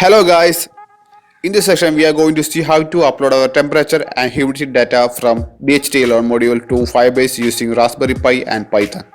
Hello guys, in this session we are going to see how to upload our temperature and humidity data from DHT module to Firebase using Raspberry Pi and Python.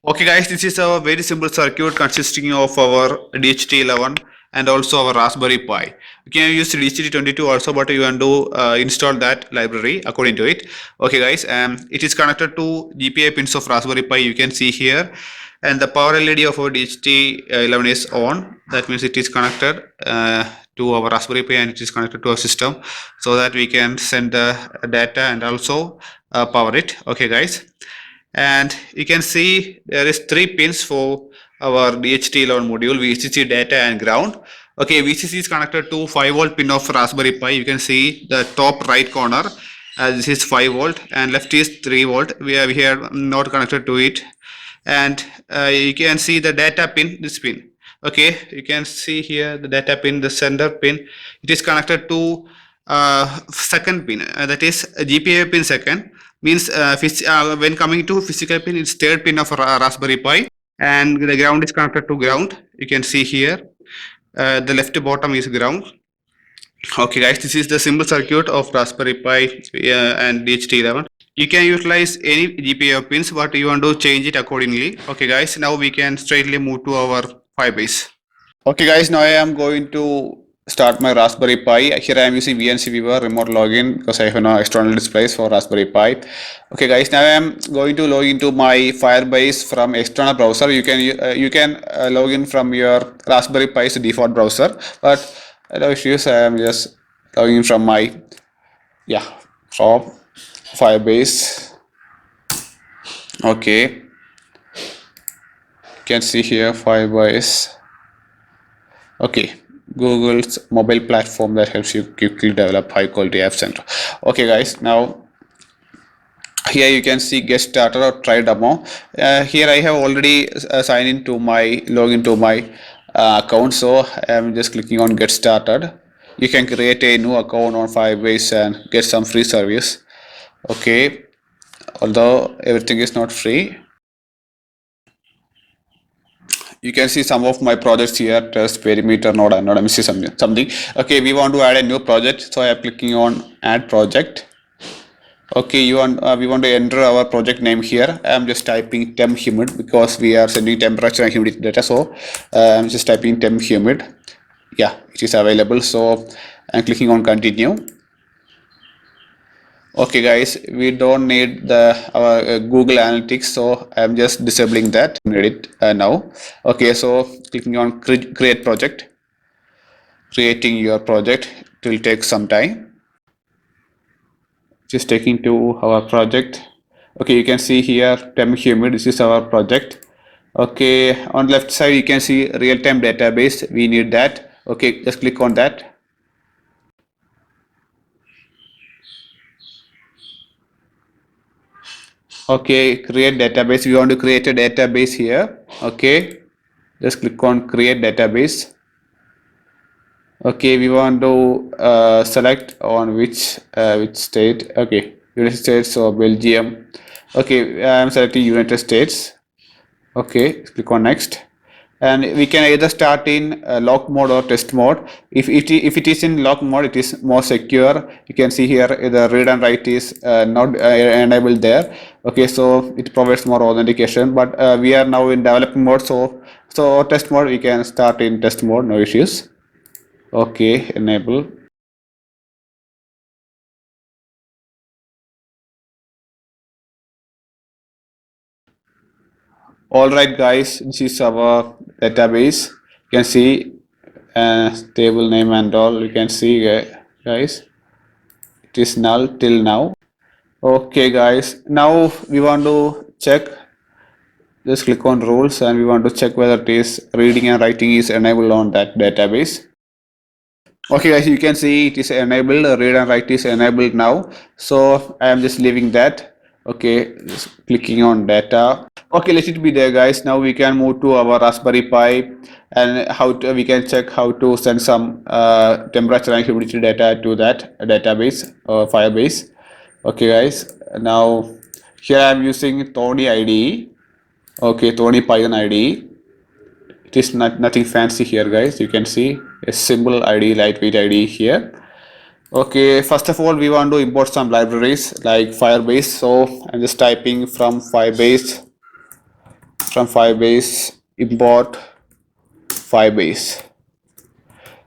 Okay guys, this is a very simple circuit consisting of our DHT11 and also our Raspberry Pi. You can use DHT22 also, but you want to install that library according to it. Okay guys, it is connected to GPIO pins of Raspberry Pi, you can see here, and the power LED of our DHT11 is on. That means it is connected to our Raspberry Pi and it is connected to our system so that we can send the data and also power it. Okay guys, and you can see there is 3 pins for our DHT11 module: VCC, data and ground. Okay, VCC is connected to 5-volt pin of Raspberry Pi. You can see the top right corner, this is 5-volt and left is 3-volt. We are here not connected to it, and you can see the data pin, this pin. Okay, you can see here the data pin, the center pin. It is connected to second pin, that is GPIO pin second. Means when coming to physical pin, it's third pin of Raspberry Pi, and the ground is connected to ground. You can see here the left bottom is ground. Okay guys, this is the simple circuit of Raspberry Pi and DHT11. You can utilize any GPIO pins, but you want to change it accordingly. Okay guys, now we can straightly move to our Firebase. Okay guys, now I am going to start my Raspberry Pi. Here I am using VNC Viewer remote login because I have no external displays for Raspberry Pi. Okay guys, now I am going to log into my Firebase from external browser. You can log in from your Raspberry Pi's default browser, but no issues. I am just logging in from my from Firebase. Okay, you can see here Firebase. Okay, Google's mobile platform that helps you quickly develop high quality apps. Center. Okay guys, now here you can see get started or try demo. Here I have already signed into my login to my account, so I'm just clicking on get started. You can create a new account on Firebase and get some free service. Okay, although everything is not free. You can see some of my projects here: test, perimeter, node, and node. Let me see something. Okay, we want to add a new project, so I am clicking on add project. Okay, we want to enter our project name here. I am just typing temp humid because we are sending temperature and humidity data. So I'm just typing temp humid. Yeah, it is available. So I'm clicking on continue. Okay guys, we don't need our Google Analytics, so I'm just disabling that. Need it now. Okay, so clicking on create project. Creating your project, it will take some time. Just taking to our project. Okay, you can see here temp humid. This is our project. Okay, on left side you can see real-time database. We need that. Okay, just click on that. Okay, create database. We want to create a database here. Okay, just click on create database. Okay, we want to select on which state. Okay, United States or Belgium. Okay, I am selecting United States. Okay, click on next, and we can either start in lock mode or test mode. If it is in lock mode, it is more secure. You can see here the read and write is not enabled there. Okay, so it provides more authentication, but we are now in developing mode, so test mode, we can start in test mode, no issues. Okay, enable. All right guys, this is our database. You can see table name and all. You can see guys, it is null till now. Okay guys, now we want to check. Just click on rules and we want to check whether it is reading and writing is enabled on that database. Okay guys, you can see it is enabled. Read and write is enabled now, so I am just leaving that. Okay, just clicking on data. Okay, let it be there, guys. Now we can move to our Raspberry Pi, and we can check how to send some temperature and humidity data to that database or Firebase. Okay, guys. Now here I am using Tony IDE. Okay, Tony Python IDE. It is nothing fancy here, guys. You can see a simple IDE, lightweight IDE here. Okay, first of all, we want to import some libraries like Firebase. So I'm just typing from Firebase import Firebase.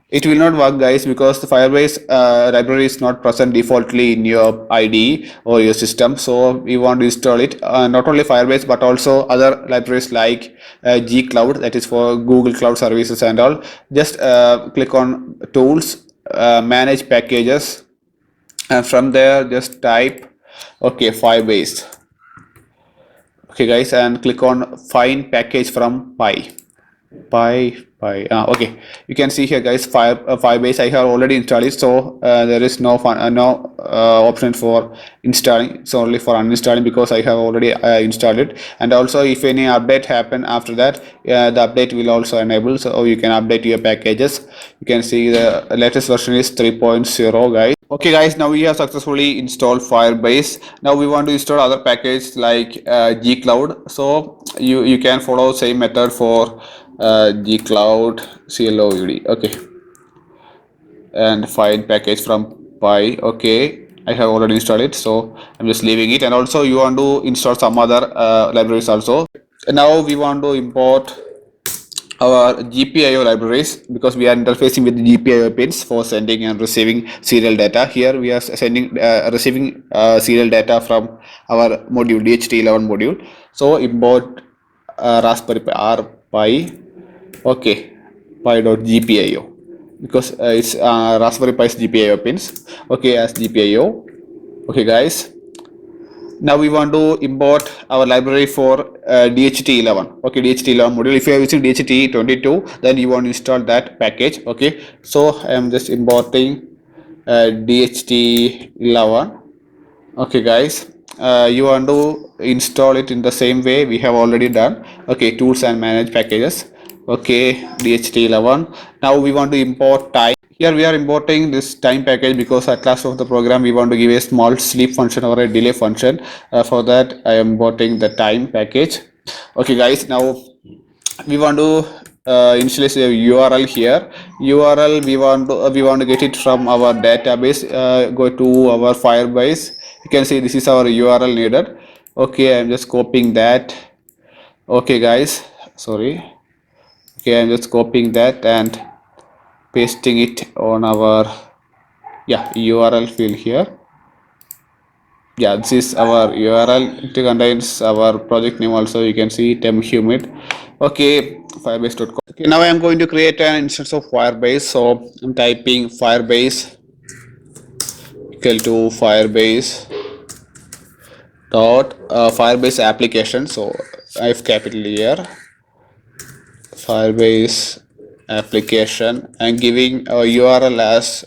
It will not work, guys, because the Firebase library is not present defaultly in your IDE or your system. So we want to install it, not only Firebase but also other libraries like G-Cloud, that is for Google Cloud Services and all. Just click on Tools, Manage Packages, and from there just type Firebase. Okay, guys, and click on Find Package from Pi. Okay, you can see here, guys, Firebase I have already installed it, so there is no option for installing. It's only for uninstalling because I have already installed it. And also, if any update happen after that, the update will also enable, so you can update your packages. You can see the latest version is 3.0, guys. Okay, guys, now we have successfully installed Firebase. Now we want to install other packages like G-Cloud. So you can follow same method for G-Cloud CLOUD. Okay, and find package from Pi. Okay, I have already installed it, so I'm just leaving it. And also you want to install some other libraries also. And now we want to import our GPIO libraries because we are interfacing with the GPIO pins for sending and receiving serial data. Here we are receiving serial data from our module DHT11 module. So import Raspberry Pi pi.gpio because it's Raspberry Pi's GPIO pins. Okay, as GPIO. Okay, guys. Now we want to import our library for DHT11. Okay, DHT11 module. If you are using DHT22, then you want to install that package. Okay, so I am just importing DHT11. Okay, guys, you want to install it in the same way we have already done. Okay, tools and manage packages. Okay, DHT11. Now we want to import time. Here we are importing this time package because at last of the program we want to give a small sleep function or a delay function. For that I am importing the time package. Okay, guys, now we want to initialize a URL here. URL we want to get it from our database. Go to our Firebase. You can see this is our URL needed. Okay, I'm just copying that. Okay, guys, sorry. Okay, I'm just copying that and pasting it on our URL field here. Yeah, this is our URL. It contains our project name also. You can see temhumid. Okay, firebase.com. Okay, now I am going to create an instance of Firebase. So I'm typing Firebase equal to Firebase dot Firebase application. So I have capital here. Firebase application and giving a URL as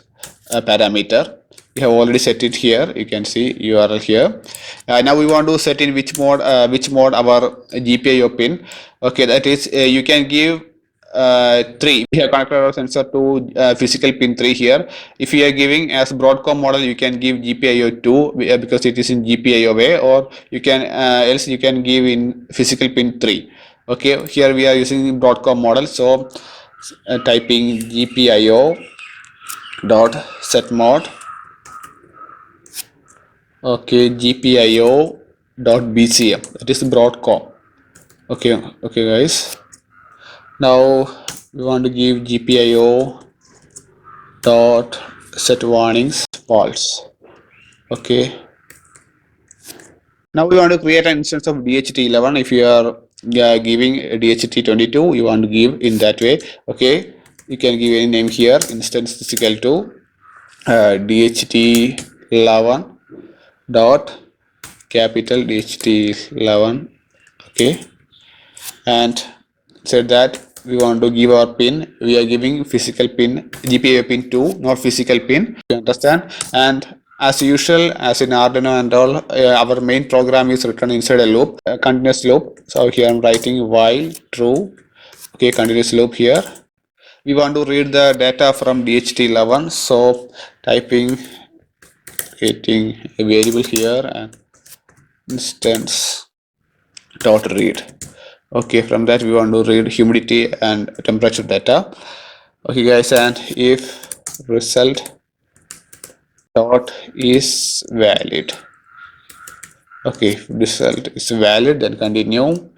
a parameter. We have already set it here. You can see URL here. Now we want to set in which mode our GPIO pin. Okay, that is you can give 3. We have connected our sensor to physical pin 3 here. If you are giving as Broadcom model, you can give GPIO 2 because it is in GPIO way, or you can else you can give in physical pin 3. Okay, here we are using Broadcom model, so typing GPIO dot set mode. Okay, GPIO dot BCM, that is Broadcom. Okay, guys. Now we want to give GPIO dot set warnings false. Okay. Now we want to create an instance of DHT11. If you are giving DHT22, you want to give in that way. Okay, you can give any name here. Instance is equal to DHT11 dot capital DHT11. Okay, and said that we want to give our pin. We are giving physical pin, GPIO pin 2, not physical pin. You understand? And As usual, as in Arduino and all, our main program is written inside a loop, a continuous loop. So here I'm writing while true. Okay, continuous loop here. We want to read the data from DHT11. So typing, creating a variable here and instance dot read. Okay, from that we want to read humidity and temperature data. Okay guys, and if result dot is valid, okay, if result is valid, then continue.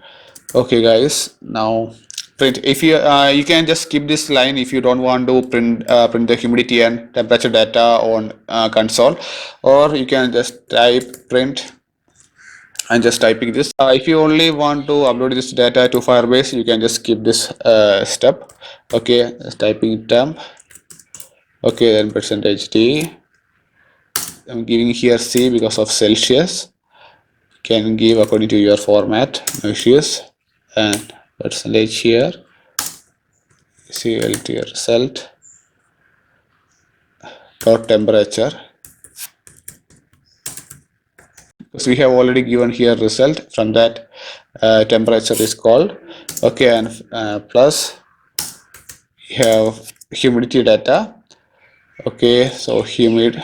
Okay guys, now print. If you you can just skip this line if you don't want to print the humidity and temperature data on console, or you can just type print and just typing this. If you only want to upload this data to Firebase, you can just skip this step. Okay, just typing temp. Okay, then percentage D. I'm giving here C because of Celsius. Can give according to your format, no issues. And percentage here, CLT result dot temperature. So we have already given here result, from that temperature is called. Okay, and plus we have humidity data. Okay, so humid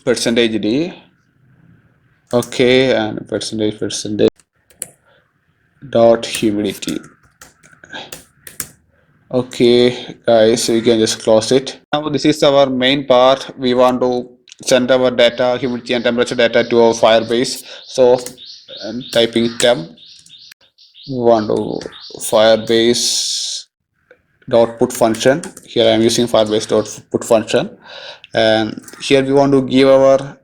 percentage D. Okay, and percentage dot humidity. Okay guys, so you can just close it. Now this is our main part. We want to send our data, humidity and temperature data to our Firebase. So typing temp, we want to Firebase dot put function. Here I am using Firebase dot put function, and here we want to give our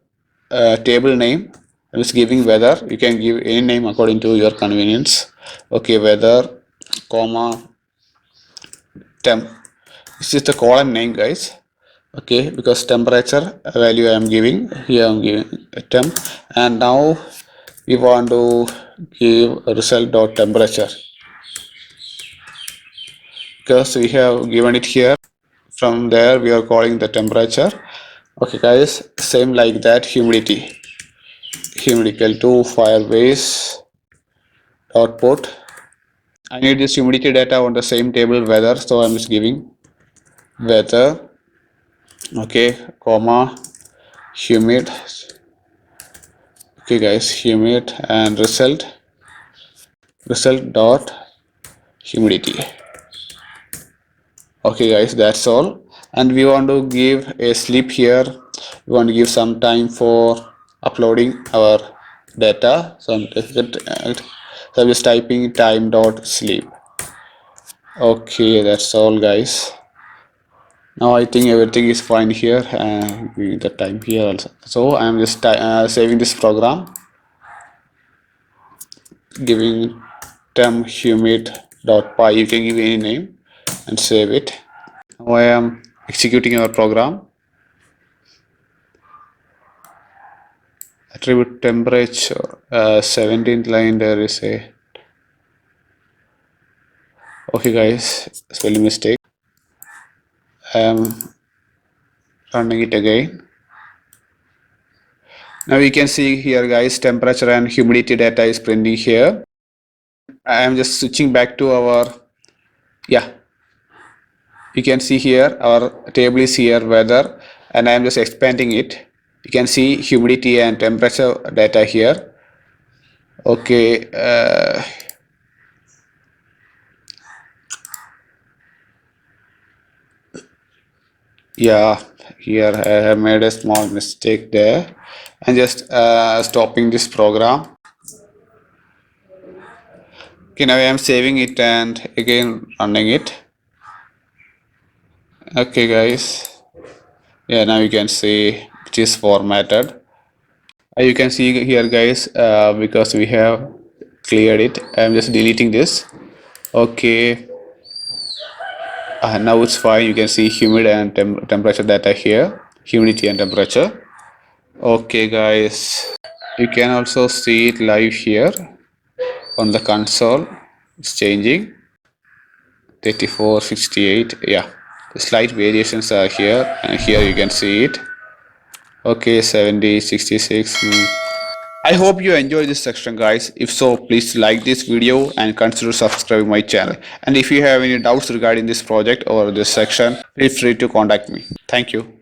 table name. I'm just giving weather. You can give any name according to your convenience. Okay, weather, comma, temp. This is the column name guys. Okay, because temperature value I am giving, here I am giving a temp, and now we want to give result dot temperature because we have given it here. From there we are calling the temperature. Okay guys, same like that. Humidity equal to Firebase dot put. I need this humidity data on the same table weather, so I'm just giving weather. Okay, comma, humid. Okay guys, humid and result dot humidity. Okay guys, that's all. And we want to give a sleep here. We want to give some time for uploading our data. So I'm just typing time dot sleep. Okay, that's all guys. Now I think everything is fine here, and the time here also. So I'm just saving this program, giving temp humid dot py. You can give any name and save it. Now I am executing our program. Attribute temperature, 17th line there is a, okay guys, spelling mistake. I am running it again. Now you can see here guys, temperature and humidity data is printing here. I am just switching back to our, yeah, you can see here our table is here weather, and I am just expanding it. You can see humidity and temperature data here. Okay, yeah, here I have made a small mistake there, and just stopping this program. Okay, now I am saving it and again running it. Okay guys, yeah, now you can see it is formatted. You can see here guys, because we have cleared it, I am just deleting this. Okay, now it's fine. You can see humid and temperature data here, humidity and temperature. Okay guys, you can also see it live here on the console. It's changing 34, 68. Yeah, the slight variations are here, and here you can see it. Okay, 70, 66. I hope you enjoyed this section, guys. If so, please like this video and consider subscribing my channel. And if you have any doubts regarding this project or this section, feel free to contact me. Thank you.